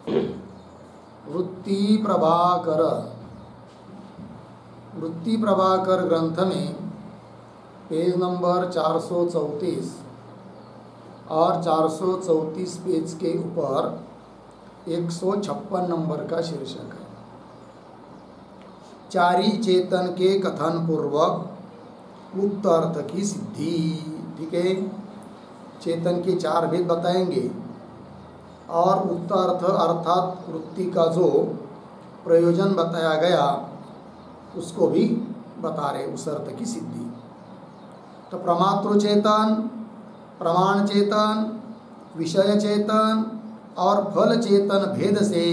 वृत्ति प्रभाकर ग्रंथ में पेज नंबर 434 और 434 पेज के ऊपर 156 नंबर का शीर्षक है, चारी चेतन के कथन पूर्वक उक्त अर्थ की सिद्धि। ठीक है, चेतन के 4 भेद बताएंगे और उक्त अर्थ अर्थात वृत्ति का जो प्रयोजन बताया गया उसको भी बता रहे, उस अर्थ की सिद्धि। तो प्रमातृ चेतन, प्रमाण चेतन, विषय चेतन और फल चेतन भेद से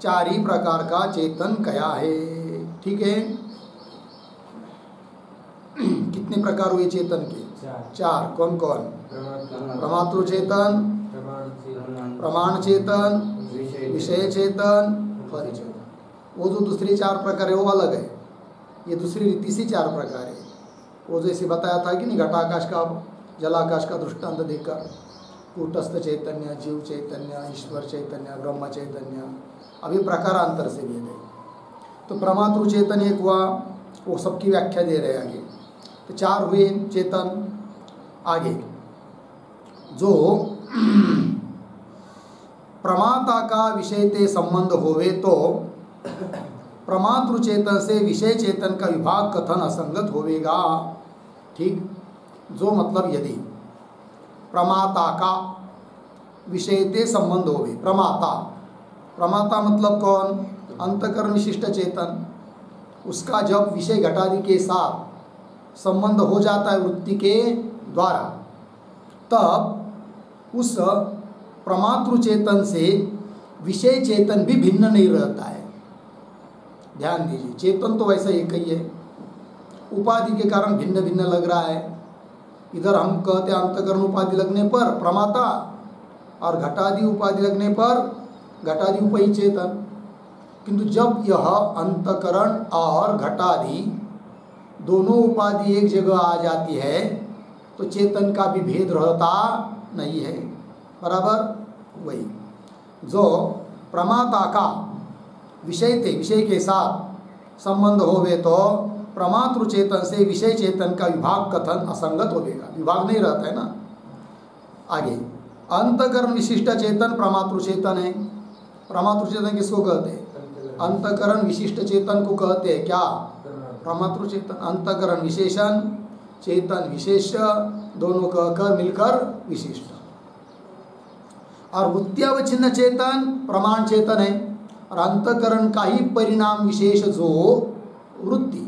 4 ही प्रकार का चेतन कया है। ठीक है, कितने प्रकार हुए चेतन के? 4। कौन कौन? प्रमातृ चेतन, प्रमाण चेतन, विषय चेतन, फल चेतन। वो जो दूसरे 4 प्रकार है वो अलग है, ये दूसरी रीति से 4 प्रकार है। वो जैसे बताया था कि नहीं, घटाकाश का जलाकाश का दृष्टांत देकर कूटस्थ चैतन्य, जीव चैतन्य, ईश्वर चैतन्य, ब्रह्म चैतन्य, अभी प्रकारांतर से भेद है। तो प्रमातृ चेतन एक हुआ, वो सबकी व्याख्या दे रहे आगे। तो 4 हुए चेतन। आगे जो प्रमाता का विषय ते संबंध होवे तो प्रमातृ चेतन से विषय चेतन का विभाग कथन असंगत होवेगा। ठीक, जो मतलब यदि प्रमाता का विषय ते संबंध होवे, प्रमाता मतलब कौन? अंतकरण विशिष्ट चेतन। उसका जब विषय घटादि के साथ संबंध हो जाता है वृत्ति के द्वारा, तब उस प्रमातृ चेतन से विषय चेतन भी भिन्न नहीं रहता है। ध्यान दीजिए, चेतन तो वैसा एक ही है, उपाधि के कारण भिन्न भिन्न लग रहा है। इधर हम कहते हैं अंतकरण उपाधि लगने पर प्रमाता और घटादि उपाधि लगने पर घटादि उपही चेतन। किंतु जब यह अंतकरण और घटादि दोनों उपाधि एक जगह आ जाती है तो चेतन का भी भेद रहता नहीं है। बराबर वही जो प्रमाता का विषय के साथ संबंध होवे तो प्रमातृ चेतन से विषय चेतन का विभाग कथन असंगत होगा, विभाग नहीं रहता है ना। आगे अंतकरण विशिष्ट चेतन प्रमातृ चेतन है। प्रमातृ चेतन किसको कहते हैं? अंतकरण विशिष्ट चेतन को कहते हैं क्या? प्रमातृ चेतन। अंतकरण विशेषण, चेतन विशेष, दोनों कहकर मिलकर विशिष्ट। और वृत्त्यावच्छिन्न चेतन प्रमाण चेतन है, और अंतकरण का ही परिणाम विशेष जो वृत्ति,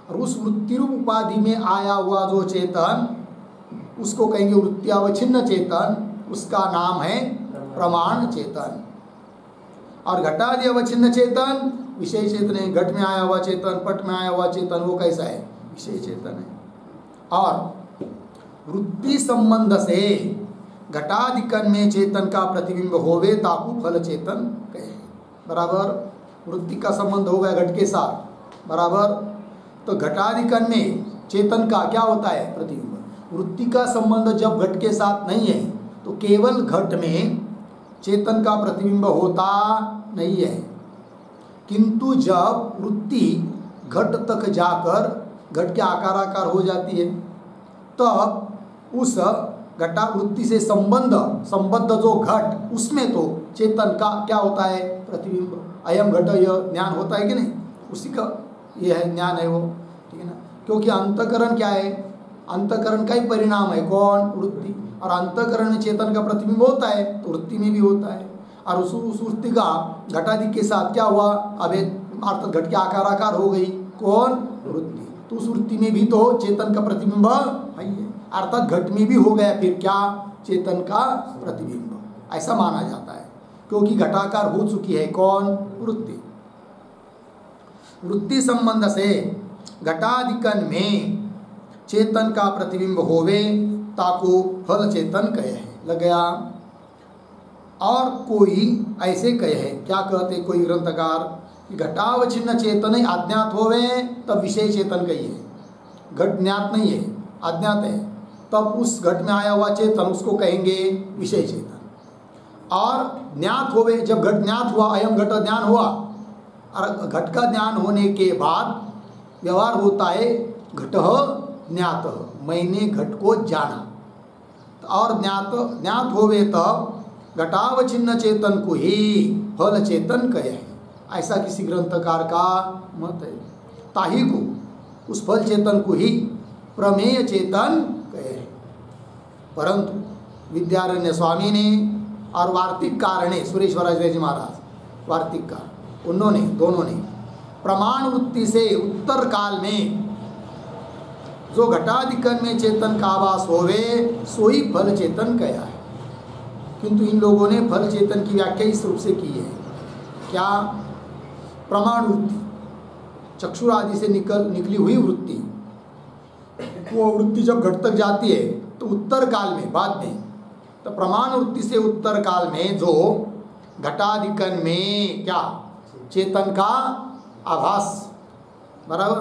और उस वृत्ति रूप उपाधि में आया हुआ जो चेतन उसको कहेंगे वृत्त्यावच्छिन्न चेतन, उसका नाम है प्रमाण चेतन। और घटादि अवच्छिन्न चेतन विषय चेतन है। घट में आया हुआ चेतन, पट में आया हुआ चेतन, वो कैसा है? विषय चेतन है। और वृत्ति संबंध से घटादिकन में चेतन का प्रतिबिंब होवे ताकू फल चेतन कहे। बराबर, वृत्ति का संबंध हो गया घट के साथ, बराबर। तो घटादिकन में चेतन का क्या होता है? प्रतिबिंब। वृत्ति का संबंध जब घट के साथ नहीं है तो केवल घट में चेतन का प्रतिबिंब होता नहीं है। किंतु जब वृत्ति घट तक जाकर घट के आकार हो जाती है तब उस घटा वृत्ति से संबद्ध जो घट, उसमें तो चेतन का क्या होता है? प्रतिबिंब। अयम घट, यह ज्ञान होता है कि नहीं? उसी का यह है, ज्ञान है वो। ठीक है ना, क्योंकि अंतकरण क्या है? अंतकरण का ही परिणाम है कौन? वृत्ति। और अंतकरण में चेतन का प्रतिबिंब होता है तो वृत्ति में भी होता है। और उस वृत्ति का घटादि के साथ क्या हुआ? अभेद, अर्थात घट के आकार हो गई कौन? वृत्ति। तो उस वृत्ति में भी तो चेतन का प्रतिबिंब है, अर्थात घट में भी हो गया फिर क्या? चेतन का प्रतिबिंब। ऐसा माना जाता है क्योंकि घटाकार हो चुकी है कौन? वृत्ति। वृत्ति संबंध से घटादिकन में चेतन का प्रतिबिंब होवे ताको फल चेतन कहे है। लग गया। और कोई ऐसे कहे है, क्या कहते कोई ग्रंथकार, घटावच्छिन्न चेतन अज्ञात होवे तब विषय चेतन कही है। घट ज्ञात नहीं है, अज्ञात है, तब उस घट में आया हुआ चेतन उसको कहेंगे विषय चेतन। और ज्ञात होवे, जब घट ज्ञात हुआ, अयम घट ज्ञान हुआ, और घट का ज्ञान होने के बाद व्यवहार होता है घट ज्ञात, मैंने घट को जाना। और ज्ञात होवे तब घटावचिन्न चेतन को ही फल चेतन कहे, ऐसा किसी ग्रंथकार का मत है। ताही को, उस फल चेतन को ही प्रमेय चेतन कहे। परंतु विद्यारण्य स्वामी ने और वार्तिककार ने, सुरेश्वराचार्य जी महाराज वार्तिककार, उन्होंने दोनों ने प्रमाण वृत्ति से उत्तर काल में जो घटाधिकरण में चेतन का आभास होवे सोई फल चेतन कहा है। किंतु इन लोगों ने फल चेतन की व्याख्या इस रूप से की है, क्या? प्रमाण वृत्ति, चक्षुर आदि से निकली हुई वृत्ति, वो वृत्ति जब घट तक जाती है तो उत्तर काल में, बाद में, तो प्रमाण वृत्ति से उत्तर काल में जो घटाधिकरण में क्या चेतन का आभास, बराबर,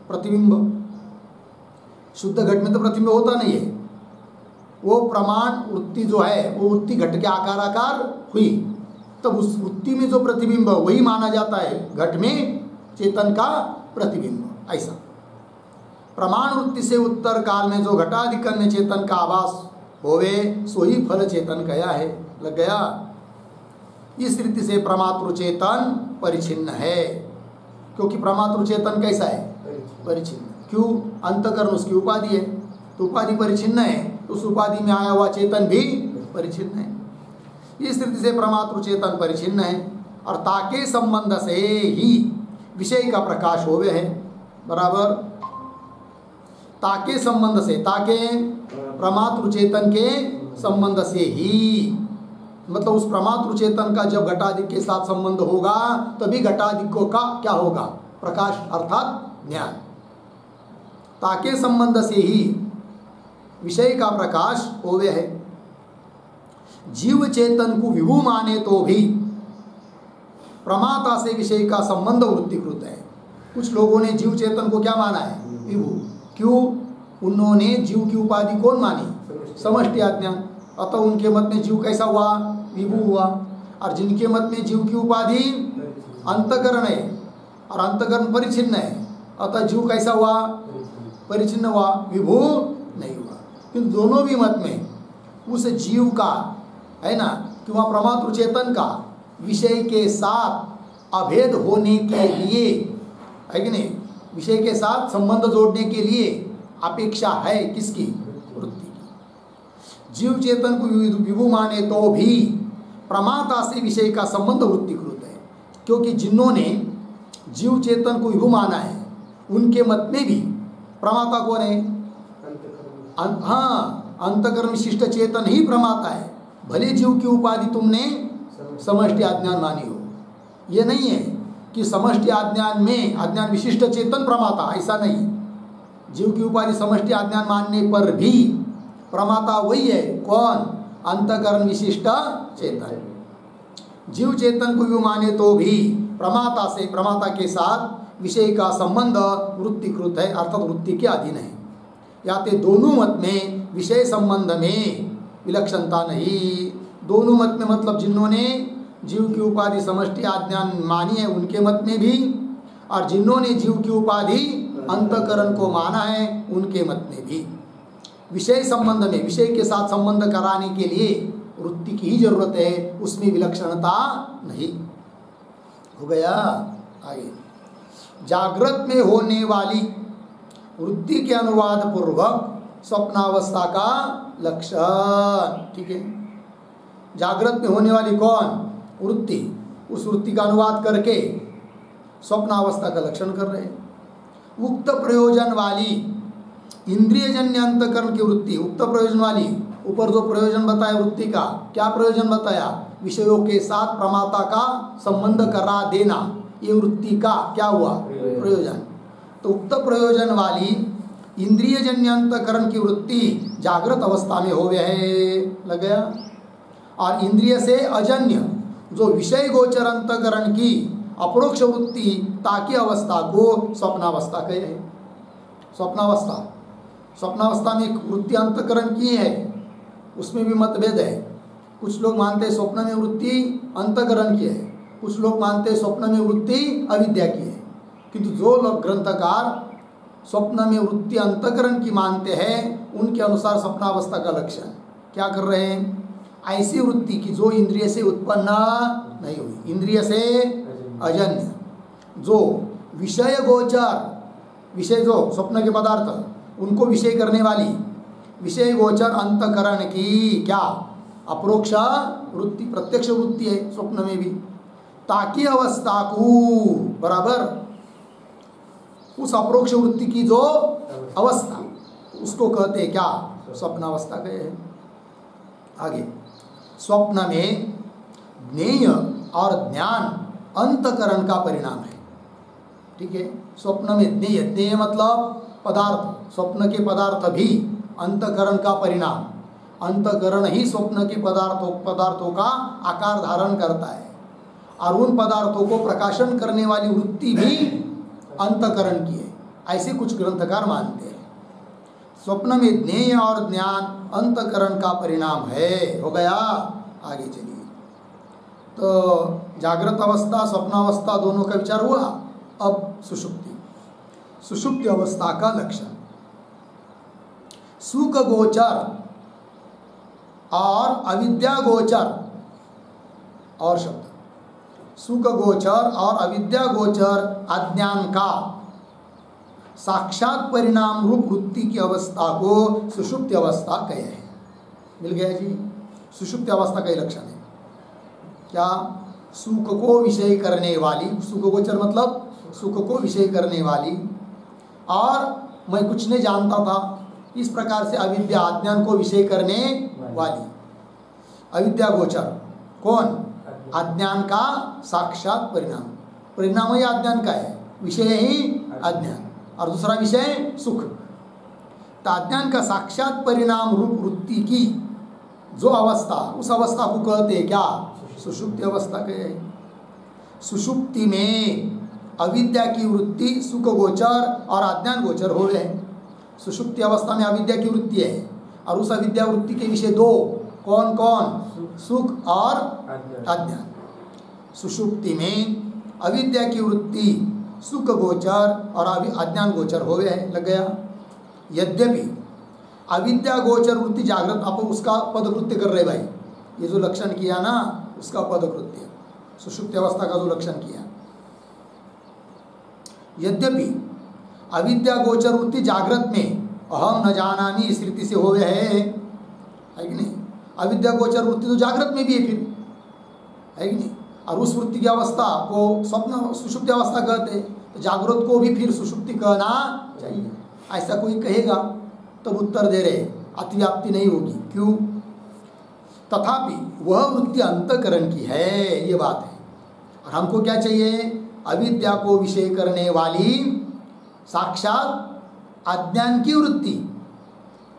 प्रतिबिंब, शुद्ध घट में तो प्रतिबिंब होता नहीं है, वो प्रमाण वृत्ति जो है वो वृत्ति घट के आकार हुई, तब उस वृत्ति में जो प्रतिबिंब वही माना जाता है घट में चेतन का प्रतिबिंब। ऐसा प्रमाण वृत्ति से उत्तर काल में जो घटाधिकरण में चेतन का आभास होवे सोही फल चेतन कहा है। लग गया? इस रीति से प्रमातृ चेतन परिचिन्न है, क्योंकि प्रमातृ चेतन कैसा है? परिचिन्न। क्यों? अंतकरण उसकी उपाधि है, तो उपाधि परिचिन्न है, तो उस उपाधि में आया हुआ चेतन भी परिचिन्न है। इस रीति से प्रमातृ चेतन परिचिन्न है और ताके संबंध से ही विषय का प्रकाश होवे है, बराबर। ताके संबंध से, ताके प्रमातृ चेतन के संबंध से ही, मतलब उस प्रमातृ चेतन का जब घटाधिक के साथ संबंध होगा तभी घटाधिकों का क्या होगा? प्रकाश, अर्थात ज्ञान। ताके संबंध से ही विषय का प्रकाश होवे है। जीव चेतन को विभु माने तो भी प्रमाता से विषय का संबंध वृत्तिकृत है। कुछ लोगों ने जीव चेतन को क्या माना है? विभु। क्यों? उन्होंने जीव की उपाधि कौन मानी? समष्टि अज्ञान। अतः उनके मत में जीव कैसा हुआ? विभु हुआ। और जिनके मत में जीव की उपाधि अंतकरण है और अंतकरण परिचिन्न है, अतः जीव कैसा हुआ? परिचिन्न हुआ, विभु नहीं हुआ। किंतु दोनों भी मत में उस जीव का है ना, कि वह प्रमातृ चेतन का विषय के साथ अभेद होने के लिए, है कि नहीं, विषय के साथ संबंध जोड़ने के लिए अपेक्षा है किसकी? वृत्ति की। जीव चेतन को विभु माने तो भी प्रमाता से विषय का संबंध वृत्तिकृत है, क्योंकि जिन्होंने जीव चेतन को विभु माना है उनके मत में भी प्रमाता कौन है? हाँ, अंतकरण विशिष्ट चेतन ही प्रमाता है। भले जीव की उपाधि तुमने समष्टि अज्ञान मानी हो, ये नहीं है कि समष्टि अज्ञान में अज्ञान विशिष्ट चेतन प्रमाता, ऐसा नहीं। जीव की उपाधि समष्टि अज्ञान मानने पर भी प्रमाता वही है, कौन? अंतकरण विशिष्ट चेतन। जीव चेतन को भी माने तो भी प्रमाता से, प्रमाता के साथ विषय का संबंध वृत्तिकृत है, अर्थात वृत्ति के अधीन है। याते दोनों मत में विषय संबंध में विलक्षणता नहीं। दोनों मत में मतलब जिन्होंने जीव की उपाधि समष्टि अज्ञान मानी है उनके मत में भी, और जिन्होंने जीव की उपाधि अंतकरण को माना है उनके मत में भी विषय संबंध में, विषय के साथ संबंध कराने के लिए वृत्ति की ही जरूरत है, उसमें विलक्षणता नहीं। हो गया? आगे जागृत में होने वाली वृत्ति के अनुवाद पूर्वक स्वप्नावस्था का लक्षण, ठीक है। जागृत में होने वाली कौन? वृत्ति। उस वृत्ति का अनुवाद करके स्वप्नावस्था का लक्षण कर रहे हैं। उक्त प्रयोजन वाली इंद्रियजन्य अंतकरण की वृत्ति, उक्त प्रयोजन वाली, ऊपर जो प्रयोजन बताया वृत्ति का, क्या प्रयोजन बताया? विषयों के साथ प्रमाता का संबंध करा देना, ये वृत्ति का क्या हुआ? प्रयोजन। तो उक्त प्रयोजन वाली इंद्रियजन्य अंतकरण की वृत्ति जागृत अवस्था में हो गया है, लग गया। और इंद्रिय से अजन्य जो विषय गोचर अंतकरण की अपरोक्ष वृत्ति ताकि अवस्था को स्वप्नावस्था कहे है। स्वप्नावस्था में एक वृत्ति अंतकरण की है, उसमें भी मतभेद है। कुछ लोग मानते हैं स्वप्न में वृत्ति अंतःकरण की है, कुछ लोग मानते हैं स्वप्न में वृत्ति अविद्या की है। किंतु जो लोग ग्रंथकार स्वप्न में वृत्ति अंतःकरण की मानते हैं, उनके अनुसार स्वप्नावस्था का लक्षण क्या कर रहे हैं? ऐसी वृत्ति की जो इंद्रिय से उत्पन्न नहीं हुई, इंद्रिय से अजन्य, जो विषय गोचर, विषय जो स्वप्न के पदार्थ उनको विषय करने वाली विषय गोचर अंतःकरण की क्या अपरोक्ष वृत्ति, प्रत्यक्ष वृत्ति है स्वप्न में भी। ताकि अवस्था को बराबर उस अपरोक्ष वृत्ति की जो अवस्था, उसको कहते हैं क्या? स्वप्नावस्था कहे हैं। आगे, स्वप्न में ज्ञेय और ज्ञान अंतःकरण का परिणाम है। ठीक है, स्वप्न में ज्ञेय, ज्ञेय मतलब पदार्थ, स्वप्न के पदार्थ भी अंतःकरण का परिणाम, अंतःकरण ही स्वप्न के पदार्थों का आकार धारण करता है, और उन पदार्थों को प्रकाशन करने वाली वृत्ति भी अंतःकरण की है, ऐसे कुछ ग्रंथकार मानते हैं। स्वप्न में ज्ञेय और ज्ञान अंतःकरण का परिणाम है। हो गया, आगे चलिए। तो जागृत अवस्था स्वप्नावस्था दोनों का विचार हुआ। अब सुषुप्ति, सुषुप्ति अवस्था का लक्षण, सुख गोचर और अविद्या गोचर, और शब्द सुख गोचर और अविद्या गोचर अज्ञान का साक्षात परिणाम रूप वृत्ति की अवस्था को सुषुप्ति अवस्था कहे हैं। मिल गया जी। सुषुप्ति अवस्था का लक्षण है क्या? सुख को विषय करने वाली, सुख गोचर मतलब सुख को विषय करने वाली, और मैं कुछ नहीं जानता था, इस प्रकार से अविद्या अज्ञान को विषय करने वाली। अविद्या गोचर कौन? अज्ञान का साक्षात परिणाम, परिणाम ही अज्ञान का है, विषय ही अज्ञान, और दूसरा विषय सुख। तो अज्ञान का साक्षात परिणाम रूप वृत्ति की जो अवस्था, उस अवस्था को कहते हैं क्या? सुषुप्ति अवस्था कहे। सुषुप्ति में अविद्या की वृत्ति सुख गोचर और अज्ञान गोचर हो गए। सुषुप्ति अवस्था में अविद्या की वृत्ति है, और उस अविद्या वृत्ति के विषय दो, कौन कौन? सुख और अज्ञान। सुषुप्ति में अविद्या की वृत्ति सुख गोचर और अज्ञान गोचर हो गए, लग गया। यद्यपि अविद्या गोचर वृत्ति जागृत, आप उसका पदकृत्य कर रहे भाई, ये जो लक्षण किया ना उसका पदकृत्य, सुषुप्ति अवस्था का जो लक्षण किया। यद्यपि अविद्या गोचर वृत्ति जागृत में अहम न जानामि इस रीति से हो गए है कि नहीं? अविद्या गोचर वृत्ति तो जागृत में भी है फिर, है कि नहीं? और उस वृत्ति की अवस्था को स्वप्न सुषुप्ति अवस्था कहते हैं, तो जागृत को भी फिर सुषुप्ति कहना चाहिए। ऐसा कोई कहेगा तब उत्तर दे रहे, अतिव्याप्ति नहीं होगी। क्यों? तथापि वह वृत्ति अंतःकरण की है, ये बात है। और हमको क्या चाहिए? अविद्या को विषय करने वाली साक्षात अज्ञान की वृत्ति,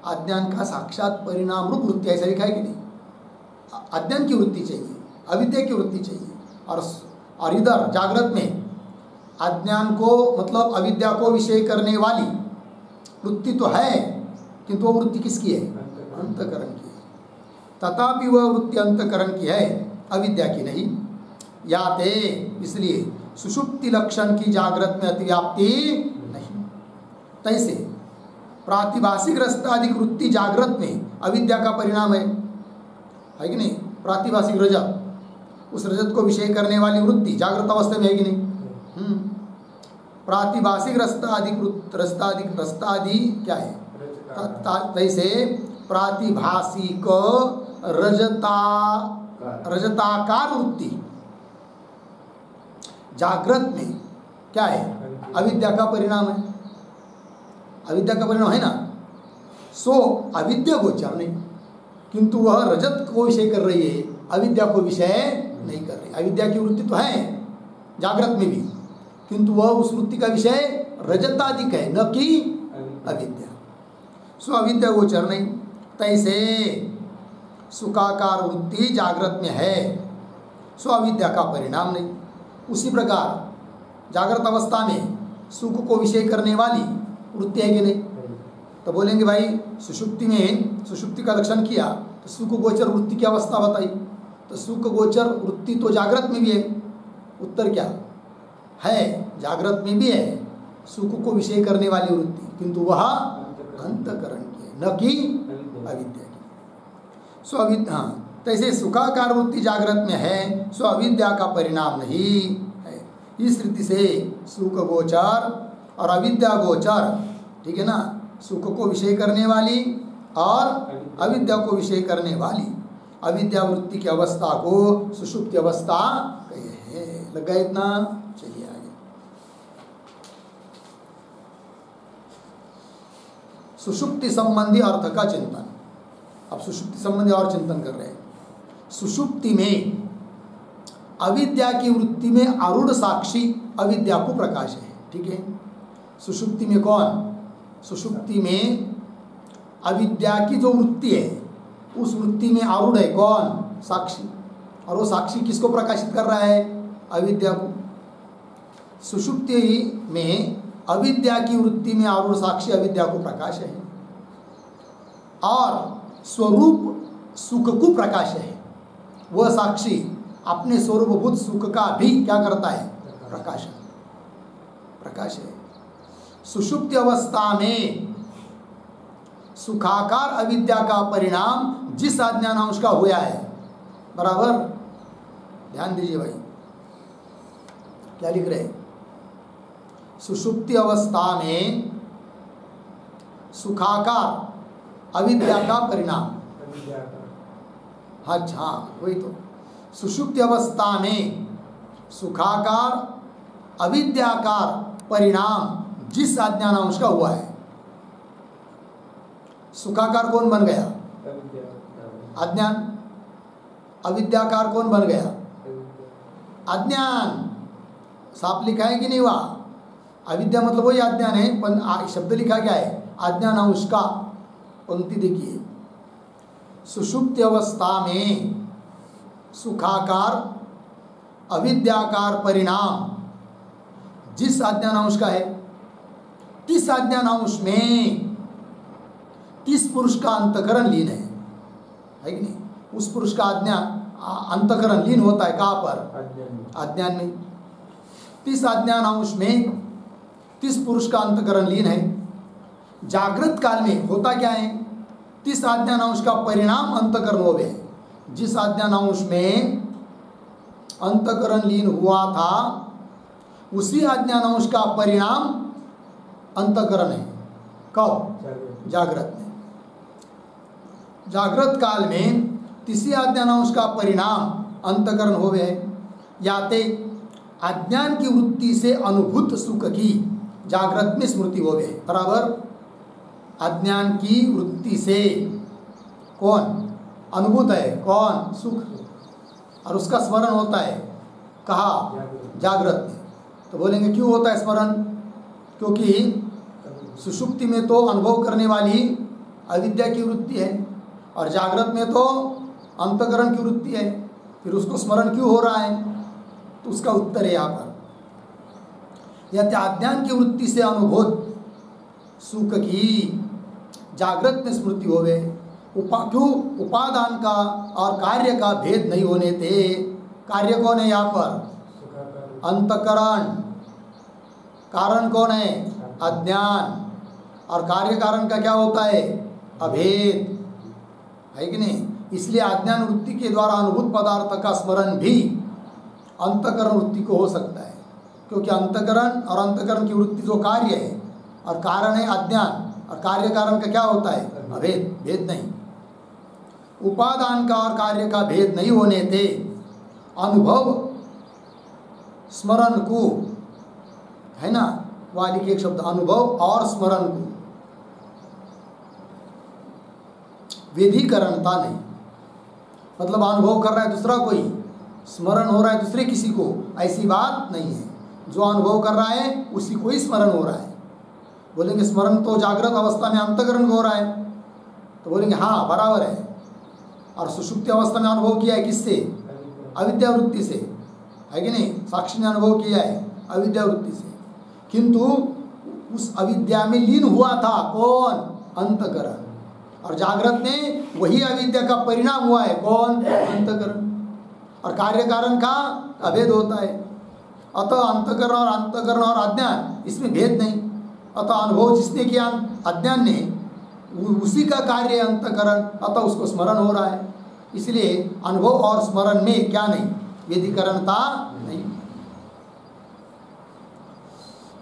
अज्ञान का साक्षात परिणाम रूप वृत्ति, ऐसा लिखा है कि नहीं? अज्ञान की वृत्ति चाहिए, अविद्या की वृत्ति चाहिए। और इधर जागृत में अज्ञान को मतलब अविद्या को विषय करने वाली वृत्ति तो है, किंतु वो वृत्ति किसकी है? अंतःकरण की है। तथापि वह वृत्ति अंतःकरण की है, अविद्या की नहीं। याते, इसलिए सुषुप्ति लक्षण की जागृत में अतिव्याप्ति नहीं। तैसे प्रातिभाषिक रजतादि वृत्ति जागृत में अविद्या का परिणाम है कि नहीं? प्रातिभाषिक रजत, उस रजत को विषय करने वाली वृत्ति जागृत अवस्था में है कि नहीं? प्रातिभाषिक रजतादि क्या है? तैसे प्रातिभाषिक रजताकार वृत्ति जागृत में क्या है? अविद्या का परिणाम है, अविद्या का परिणाम है ना। सो अविद्या गोचर नहीं, किंतु वह रजत को विषय कर रही है, अविद्या को विषय नहीं कर रही। अविद्या की वृत्ति तो है जागृत में भी, किंतु वह उस वृत्ति का विषय रजतादिक है, न कि अविद्या। सो अविद्या गोचर नहीं। तैसे सुखाकार वृत्ति जागृत में है, सो अविद्या का परिणाम नहीं। उसी प्रकार जागृत अवस्था में सुख को विषय करने वाली वृत्ति है कि नहीं? तो बोलेंगे भाई सुषुप्ति में, सुषुप्ति का लक्षण किया तो सुख गोचर वृत्ति की अवस्था बताई, तो सुख गोचर वृत्ति तो जागृत में भी है। उत्तर क्या है? जागृत में भी है सुख को विषय करने वाली वृत्ति, किंतु वह अंतकरण की है, न कि अविद्या की। सो अविद्या, हाँ, तैसे सुखाकार वृत्ति जागृत में है, सो अविद्या का परिणाम नहीं है। इस रीति से सुख गोचर और अविद्या गोचर, ठीक है ना, सुख को विषय करने वाली और अविद्या को विषय करने वाली अविद्या वृत्ति की अवस्था को सुषुप्ति अवस्था कहे हैं। लग गया इतना? चलिए आगे। सुषुप्ति संबंधी अर्थ का चिंतन। अब सुषुप्ति संबंधी और चिंतन कर रहे हैं। सुषुप्ति में अविद्या की वृत्ति में आरूढ़ साक्षी अविद्या को प्रकाश है, ठीक है। सुषुप्ति में कौन? सुषुप्ति में अविद्या की जो वृत्ति है उस वृत्ति में आरूढ़ है कौन? साक्षी। और वो साक्षी किसको प्रकाशित कर रहा है? अविद्या को। सुषुप्ति में अविद्या की वृत्ति में आरूढ़ साक्षी अविद्या को प्रकाश है और स्वरूप सुख को प्रकाश है। वह साक्षी अपने स्वरूपभूत सुख का भी क्या करता है? प्रकाश है। सुषुप्ति अवस्था में सुखाकार अविद्या का परिणाम जिस अज्ञानांश का हुआ है, बराबर ध्यान दीजिए भाई, क्या लिख रहे हैं? सुषुप्ति अवस्था में सुखाकार अविद्या का परिणाम, अच्छा वही तो, सुषुप्ति अवस्था में सुखाकार अविद्याकार परिणाम जिस अज्ञानांश का हुआ है। सुखाकार कौन बन गया? अज्ञान। अविद्याकार कौन बन गया? अज्ञान। साफ लिखा है कि नहीं? वहाँ अविद्या मतलब वही अज्ञान है, पर शब्द लिखा क्या है? अज्ञानांश का। पंक्ति देखिए, सुषुप्ति अवस्था में सुखाकार अविद्याकार परिणाम जिस अज्ञानांश का है, तिस अज्ञानांश में तिस पुरुष का अंतकरण लीन है कि नहीं? उस पुरुष का अंतकरण लीन होता है कहाँ पर? अज्ञान में। तिस अज्ञानांश में तिस पुरुष का अंतकरण लीन है। जागृत काल में होता क्या है? तिस अज्ञानांश का परिणाम अंतकरण हो गए। जिस अज्ञानांश में अंतकरण लीन हुआ था उसी अज्ञानांश का परिणाम अंतकरण है। कब? जागृत में। जागृत काल में तीसरी अज्ञानांश का परिणाम अंतकरण हो गए। याते अज्ञान की वृत्ति से अनुभूत सुख की जागृत में स्मृति हो गए, बराबर। अज्ञान की वृत्ति से कौन अनुभूत है? कौन? सुख। और उसका स्मरण होता है कहाँ? जागृत में। तो बोलेंगे क्यों होता है स्मरण? क्योंकि सुषुप्ति में तो अनुभव करने वाली अविद्या की वृत्ति है और जागृत में तो अंतकरण की वृत्ति है, फिर उसको स्मरण क्यों हो रहा है? तो उसका उत्तर है यहाँ पर, यदि अज्ञान की वृत्ति से अनुभूत सुख की जागृत में स्मृति हो गए। क्यों? उपादान का और कार्य का भेद नहीं होने थे। कार्य कौन है यहाँ पर? अंतकरण। कारण कौन है? अज्ञान। और कार्य कारण का क्या होता है? अभेद, है कि नहीं? इसलिए अज्ञान वृत्ति के द्वारा अनुभूत पदार्थ का स्मरण भी अंतकरण वृत्ति को हो सकता है, क्योंकि अंतकरण और अंतकरण की वृत्ति जो कार्य है और कारण है अज्ञान, और कार्य कारण का क्या होता है? अभेद, भेद नहीं। उपादान का और कार्य का भेद नहीं होने थे अनुभव स्मरण को, है ना, वाली के एक शब्द अनुभव और स्मरण को विधिकरणता नहीं। मतलब अनुभव कर रहा है दूसरा कोई, स्मरण हो रहा है दूसरे किसी को, ऐसी बात नहीं है। जो अनुभव कर रहा है उसी को ही स्मरण हो रहा है। बोलेंगे स्मरण तो जागृत अवस्था में अंतकरण हो रहा है, तो बोलेंगे हाँ बराबर है। और सुषुप्ति अवस्था में अनुभव किया है किससे? अविद्या वृत्ति से, है कि नहीं? साक्षी ने अनुभव किया है अविद्या वृत्ति से, किंतु उस अविद्या में लीन हुआ था कौन? अंतकरण। और जागृत में वही अविद्या का परिणाम हुआ है, कौन? अंतःकरण। और कार्य कारण का अभेद होता है। अतः अंतःकरण और अज्ञान इसमें भेद नहीं। अतः अनुभव जिसने किया अज्ञान ने, उसी का कार्य है अंतःकरण, अतः उसको स्मरण हो रहा है। इसलिए अनुभव और स्मरण में क्या नहीं? व्यधिकरणता नहीं।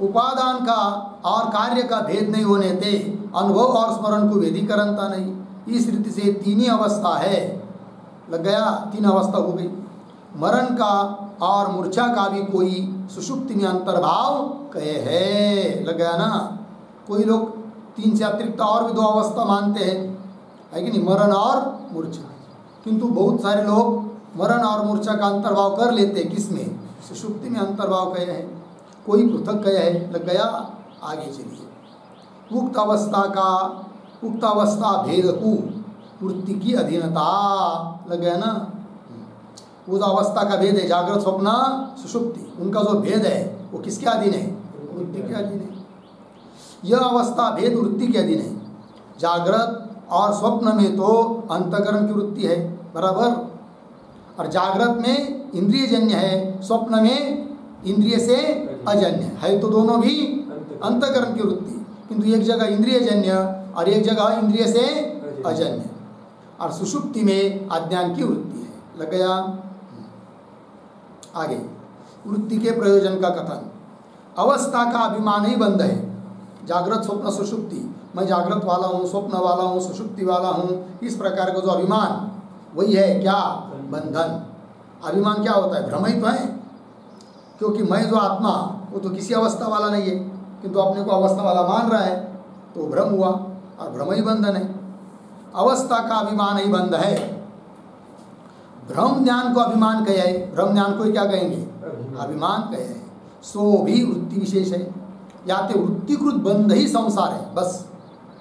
उपादान का और कार्य का भेद नहीं होने से अनुभव और स्मरण को व्यधिकरणता नहीं। इस रीति से तीन ही अवस्था है, लग गया, तीन अवस्था हो गई। मरण का और मूर्छा का भी कोई सुषुप्ति में अंतर्भाव कहे है, लग गया ना। कोई लोग तीन से अतिरिक्त और भी दो अवस्था मानते हैं, है कि नहीं, मरण और मूर्छा। किंतु बहुत सारे लोग मरण और मूर्छा का अंतर्भाव कर लेते हैं, किसमें? सुषुप्ति में अंतर्भाव कहे है, कोई पृथक कहे है, लग गया। आगे चलिए। उक्त अवस्था भेद को वृत्ति की अधीनता, लग गया ना। उस अवस्था का भेद है, जागृत स्वप्न सुषुप्ति, उनका जो भेद है वो किसके अधीन है? वृत्ति के अधीन है। यह अवस्था भेद वृत्ति के अधीन है। जागृत और स्वप्न में तो अंतःकरण की वृत्ति है, बराबर। और जागृत में इंद्रियजन्य है, स्वप्न में इंद्रिय से अजन्य है, तो दोनों भी अंतःकरण की वृत्ति। किंतु एक जगह इंद्रियजन्य और एक जगह इंद्रिय से अजन्य। और सुषुप्ति में अज्ञान की वृत्ति है, लग गया। आगे वृत्ति के प्रयोजन का कथन। अवस्था का अभिमान ही बंध है। जागृत स्वप्न सुषुप्ति, मैं जागृत वाला हूँ, स्वप्न वाला हूँ, सुषुप्ति वाला हूँ, इस प्रकार का जो अभिमान, वही है क्या? बंधन। अभिमान क्या होता है? भ्रम ही तो है। क्योंकि मैं जो आत्मा, वो तो किसी अवस्था वाला नहीं है, किंतु अपने को अवस्था वाला मान रहा है, तो भ्रम हुआ, और भ्रम ही बंधन है। अवस्था का अभिमान ही बंध है। भ्रम ज्ञान को अभिमान कहे है, भ्रम ज्ञान को क्या कहेंगे? अभिमान कहे है। सो भी वृत्ति विशेष है। या तो वृत्तिकृत बंध ही संसार है, बस।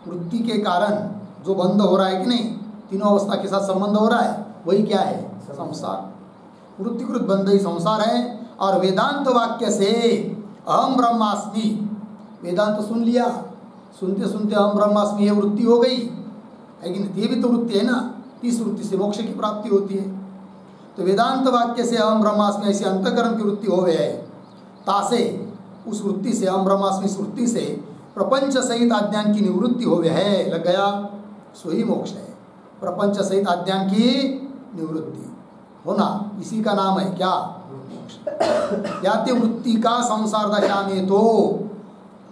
वृत्ति के कारण जो बंध हो रहा है कि नहीं, तीनों अवस्था के साथ संबंध हो रहा है, वही क्या है? संसार। वृत्तिकृत बंध ही संसार है। और वेदांत वाक्य से अहम ब्रह्मास्मि, वेदांत सुन लिया, सुनते सुनते अहम ब्रह्मास्मि, ये वृत्ति हो गई है कि नहीं? ये भी तो वृत्ति है ना। इस वृत्ति से मोक्ष की प्राप्ति होती है। तो वेदांत वाक्य से अहम ब्रह्मास्मि ऐसी अंतःकरण की वृत्ति हो गए है, तासे उस वृत्ति से, अहम ब्रह्मास्मि इस वृत्ति से प्रपंच सहित अज्ञान की निवृत्ति हो गया है, लग गया। सो ही मोक्ष है। प्रपंच सहित अज्ञान की निवृत्ति होना, इसी का नाम है क्या? याते वृत्ति का संसार दशा में तो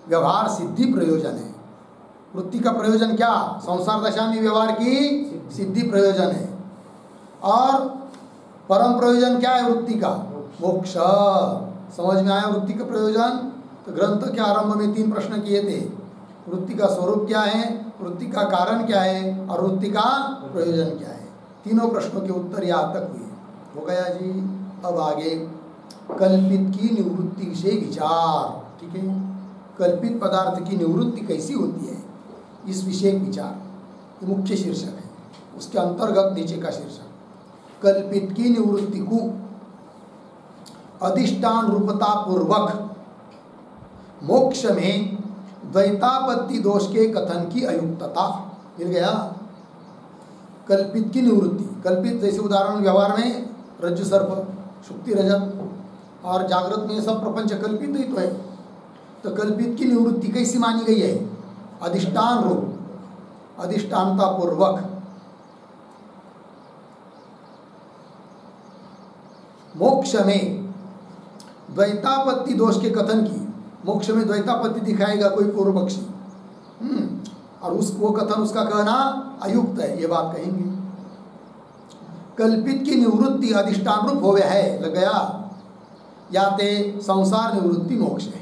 व्यवहार सिद्धि प्रयोजन है। वृत्ति का प्रयोजन क्या? संसार दशा में व्यवहार की सिद्धि प्रयोजन है। और परम प्रयोजन क्या है वृत्ति का? मोक्ष। समझ में आया वृत्ति का प्रयोजन? तो ग्रंथ के आरंभ में 3 प्रश्न किए थे। वृत्ति का स्वरूप क्या है, वृत्ति का कारण क्या है, और वृत्ति का प्रयोजन क्या है। तीनों प्रश्नों के उत्तर यहाँ तक हुए। हो गया जी। अब आगे कल्पित की निवृत्ति विषय विचार, ठीक है। कल्पित पदार्थ की निवृत्ति कैसी होती है, इस विषय विचार, ये मुख्य शीर्षक है। उसके अंतर्गत नीचे का शीर्षक, कल्पित की निवृत्ति को अधिष्ठान रूपता पूर्वक मोक्ष में द्वैतापत्ति दोष के कथन की अयुक्तता। मिल गया। कल्पित की निवृत्ति, कल्पित जैसे उदाहरण व्यवहार में रज्जु सर्प, शुक्ति रजत, और जागृत में सब प्रपंच कल्पित ही तो है। तो कल्पित की निवृत्ति कैसी मानी गई है? अधिष्ठान रूप, अधिष्ठानता पूर्वक मोक्ष में द्वैतापत्ति दोष के कथन की। मोक्ष में द्वैतापत्ति दिखाएगा कोई पूर्व पक्षी, और वो कथन, उसका कहना अयुक्त है, ये बात कहेंगे। कल्पित की निवृत्ति अधिष्ठान रूप हो गया है, लग गया। या ते संसार निवृत्ति मोक्ष है।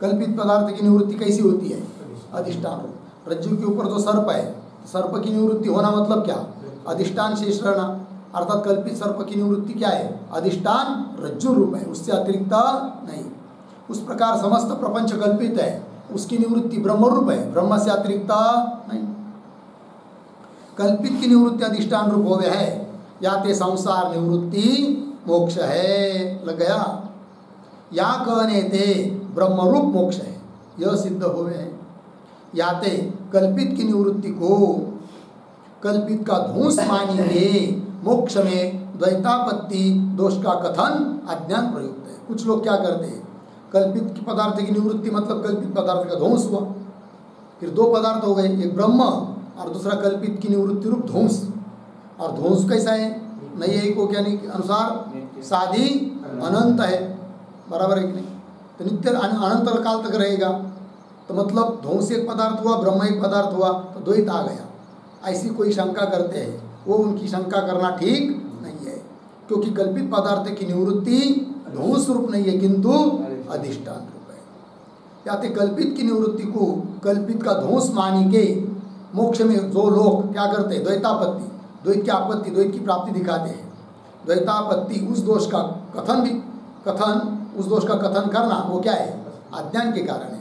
कल्पित पदार्थ की निवृत्ति कैसी होती है? अधिष्ठान रूप। रज्जु के ऊपर जो सर्प है, सर्प की निवृत्ति होना मतलब क्या? अधिष्ठान शेष रहना। अर्थात कल्पित सर्प की निवृत्ति क्या है? अधिष्ठान रज्जु रूप है, उससे अतिरिक्त नहीं। उस प्रकार समस्त प्रपंच कल्पित है, उसकी निवृत्ति ब्रह्म रूप है, ब्रह्म से अतिरिक्त नहीं। कल्पित की निवृत्ति अधिष्ठान रूप हो गया है। या ते संसार निवृत्ति मोक्ष है, लग गया। या कहने ते ब्रह्म रूप मोक्ष है, यह सिद्ध हो गए। या ते कल्पित की निवृत्ति को कल्पित का ध्वंस मानेंगे, मोक्ष में द्वैतापत्ति दोष का कथन अज्ञान प्रयुक्त है। कुछ लोग क्या करते हैं, कल्पित पदार्थ की निवृत्ति मतलब कल्पित पदार्थ का ध्वंस हुआ, फिर दो पदार्थ हो गए, एक ब्रह्म और दूसरा कल्पित की निवृत्ति रूप ध्वंस। और ध्वंस कैसा है, नैयायिकों के अनुसार साधी अनंत है, बराबर है कि नहीं? तो नित्य अनंत काल तक रहेगा, तो मतलब ध्वंस एक पदार्थ हुआ, ब्रह्म एक पदार्थ हुआ, तो द्वैत आ गया। ऐसी कोई शंका करते हैं, वो उनकी शंका करना ठीक नहीं है, क्योंकि कल्पित पदार्थ की निवृत्ति ध्वंस रूप नहीं है किंतु अधिष्ठान रूप है। याते कल्पित की निवृत्ति को कल्पित का ध्वंस मानी के मोक्ष में जो लोग क्या करते हैं, द्वैतापत्ति, द्वैत की आपत्ति, द्वैत की प्राप्ति दिखाते हैं। द्वैतापत्ति उस दोष का कथन करना वो क्या है, अज्ञान के कारण है,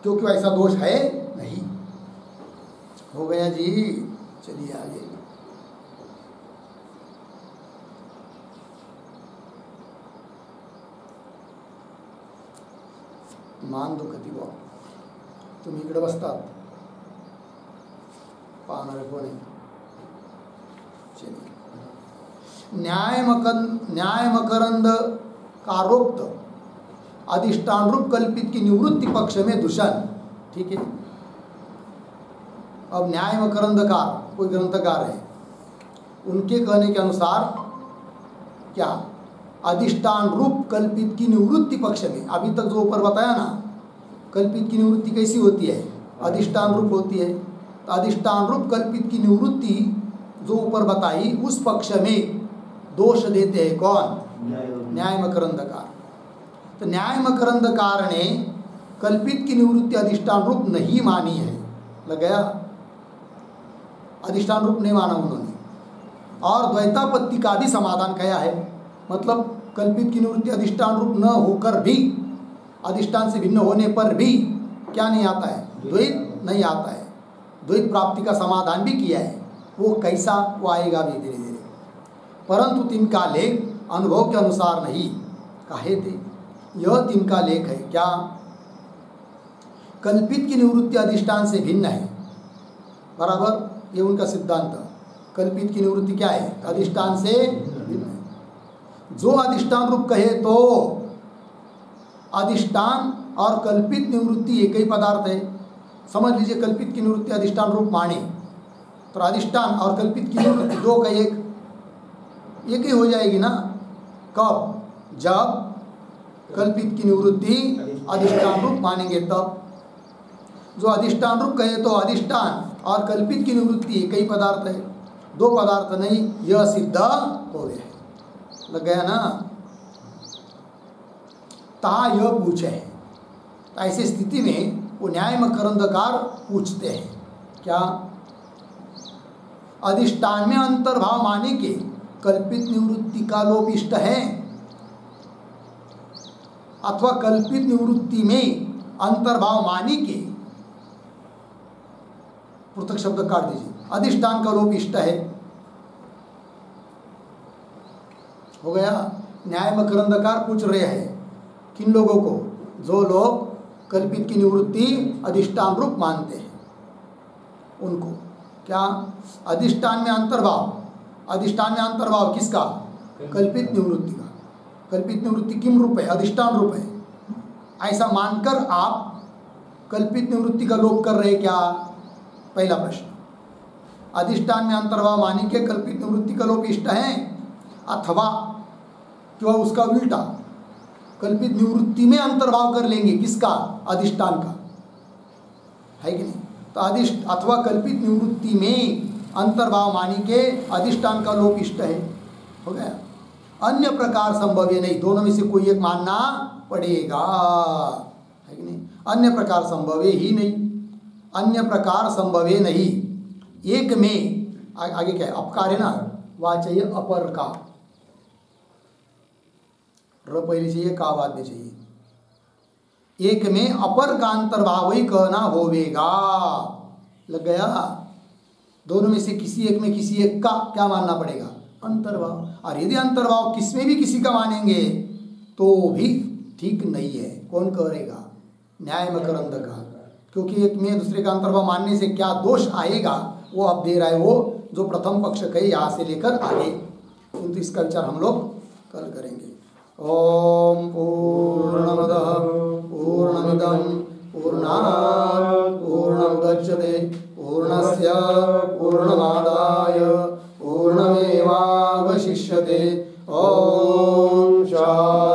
क्योंकि ऐसा दोष है नहीं। हो गया जी, चलिए आगे। मान दो कति बा तुम्ही इकडे बसतात पाहणारे कोणी। चलिए, न्याय मकरंद कारोक्त अधिष्ठान रूप कल्पित की निवृत्ति पक्ष में दूषण, ठीक है। अब न्याय मकरंदकार कोई ग्रंथकार है, उनके कहने के अनुसार क्या अधिष्ठान रूप कल्पित की निवृत्ति पक्ष में, अभी तक जो ऊपर बताया ना, कल्पित की निवृत्ति कैसी होती है, अधिष्ठान रूप होती है। तो अधिष्ठान रूप कल्पित की निवृत्ति जो ऊपर बताई, उस पक्ष में दोष देते हैं कौन, न्याय मकरंदकार। तो न्याय मकरंदकार ने कल्पित की निवृत्ति अधिष्ठान रूप नहीं मानी है, लग गया, अधिष्ठान रूप नहीं माना उन्होंने। और द्वैतापत्ति का भी समाधान किया है, मतलब कल्पित की निवृत्ति अधिष्ठान रूप न होकर भी, अधिष्ठान से भिन्न होने पर भी क्या नहीं आता है, द्वैत नहीं आता है। द्वैत प्राप्ति का समाधान भी किया है, वो कैसा, वो आएगा भी धीरे धीरे। परंतु तिनका लेख अनुभव के अनुसार नहीं कहे थे। यह तिनका लेख है क्या, कल्पित की निवृत्ति अधिष्ठान से भिन्न है, बराबर, ये उनका सिद्धांत। कल्पित की निवृत्ति क्या है, अधिष्ठान से भिन्न है। जो अधिष्ठान रूप कहे तो अधिष्ठान और कल्पित निवृत्ति एक ही पदार्थ है। समझ लीजिए, कल्पित की निवृत्ति अधिष्ठान रूप माने तो अधिष्ठान और कल्पित की निवृत्ति दो का एक ही हो जाएगी ना। कब, जब कल्पित की निवृत्ति अधिष्ठान रूप मानेंगे तब। जो अधिष्ठान रूप कहे तो अधिष्ठान और कल्पित की निवृत्ति एक ही पदार्थ है, दो पदार्थ नहीं, यह सिद्ध हो गया, लग गया ना। ता यह पूछे है, तो ऐसी स्थिति में वो न्याय मकरंदकार पूछते हैं क्या, अधिष्ठान में अंतर्भाव माने के कल्पित निवृत्ति का लोप इष्ट है, अथवा कल्पित निवृत्ति में अंतर्भाव माने के, पृथक शब्द काट दीजिए, अधिष्ठान का लोप इष्ट है। हो गया। न्याय मकरंदकार पूछ रहे हैं किन लोगों को, जो लोग कल्पित की निवृत्ति अधिष्ठान रूप मानते हैं उनको। क्या, अधिष्ठान में अंतर्भाव, अधिष्ठान में अंतर्भाव किसका, कल्पित निवृत्ति का। कल्पित निवृत्ति किम रूप है, अधिष्ठान रूप है। ऐसा मानकर आप कल्पित निवृत्ति का लोप कर रहे क्या, पहला प्रश्न। अधिष्ठान में अंतर्भाव मानी के कल्पित निवृत्ति का लोप इष्ट है, अथवा क्यों उसका उल्टा कल्पित निवृत्ति में अंतर्भाव कर लेंगे, किसका, अधिष्ठान का, है कि नहीं। तो अथवा कल्पित निवृत्ति में अंतर्भाव मानी के अधिष्ठान का लोप इष्ट है। हो गया। अन्य प्रकार संभव है नहीं, दोनों में से कोई एक मानना पड़ेगा, है कि नहीं। अन्य प्रकार संभव ही नहीं, अन्य प्रकार संभव नहीं। एक में आगे क्या है, अपकार है ना, वह चाहिए अपर का, र पहले चाहिए, का बाद में चाहिए। एक में अपर का अंतर्भाव ही कहना होवेगा, लग गया। दोनों में से किसी एक में किसी एक का क्या मानना पड़ेगा, अंतर्भाव। और यदि अंतर्भाव किसमें भी किसी का मानेंगे तो भी ठीक नहीं है। कौन करेगा, न्याय मकरंद का, क्योंकि एक में दूसरे का अंतर्भाव मानने से क्या दोष आएगा वो अब दे रहा है, वो जो प्रथम पक्ष कहे यहाँ से लेकर आगे, किंतु इसका विचार हम लोग कल करेंगे। ओम पूर्णमदः पूर्णमिदं पूर्णात् पूर्णमुदच्यते पूर्णस्य पूर्णमादाय पूर्णमेवावशिष्यते। ओम शांति।